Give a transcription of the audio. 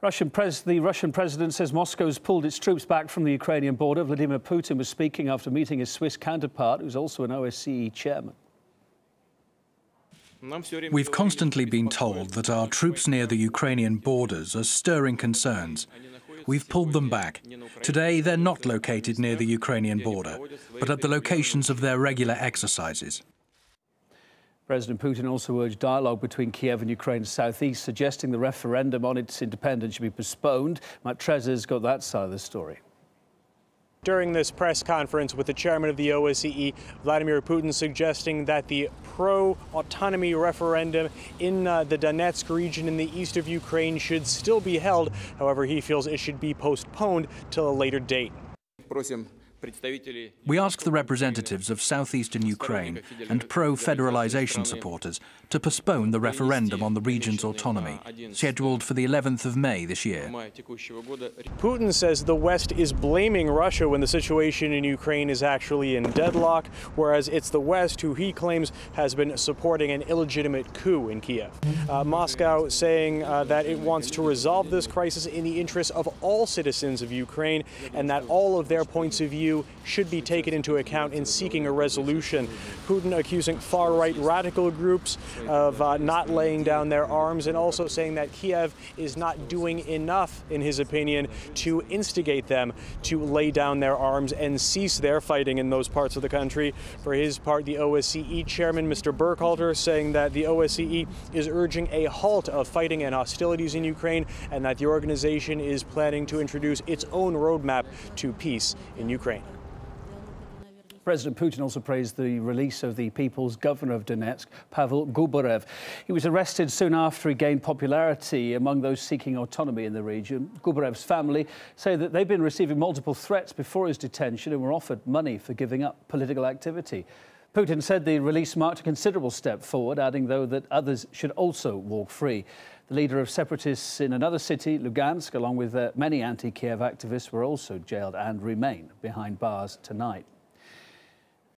The Russian president says Moscow's pulled its troops back from the Ukrainian border. Vladimir Putin was speaking after meeting his Swiss counterpart, who's also an OSCE chairman. We've constantly been told that our troops near the Ukrainian borders are stirring concerns. We've pulled them back. Today, they're not located near the Ukrainian border, but at the locations of their regular exercises. President Putin also urged dialogue between Kiev and Ukraine's southeast, suggesting the referendum on its independence should be postponed. Matt Trezza's got that side of the story. During this press conference with the chairman of the OSCE, Vladimir Putin, suggesting that the pro-autonomy referendum in the Donetsk region in the east of Ukraine should still be held. However, he feels it should be postponed till a later date. We ask the representatives of southeastern Ukraine and pro-federalization supporters to postpone the referendum on the region's autonomy, scheduled for the 11th of May this year. Putin says the West is blaming Russia when the situation in Ukraine is actually in deadlock, whereas it's the West who he claims has been supporting an illegitimate coup in Kiev. Moscow saying that it wants to resolve this crisis in the interest of all citizens of Ukraine and that all of their points of view should be taken into account in seeking a resolution. Putin accusing far-right radical groups of not laying down their arms and also saying that Kiev is not doing enough, in his opinion, to instigate them to lay down their arms and cease their fighting in those parts of the country. For his part, the OSCE chairman, Mr. Burkhalter, saying that the OSCE is urging a halt of fighting and hostilities in Ukraine and that the organization is planning to introduce its own roadmap to peace in Ukraine. President Putin also praised the release of the people's governor of Donetsk, Pavel Gubarev. He was arrested soon after he gained popularity among those seeking autonomy in the region. Gubarev's family say that they've been receiving multiple threats before his detention and were offered money for giving up political activity. Putin said the release marked a considerable step forward, adding, though, that others should also walk free. The leader of separatists in another city, Lugansk, along with many anti-Kiev activists, were also jailed and remain behind bars tonight.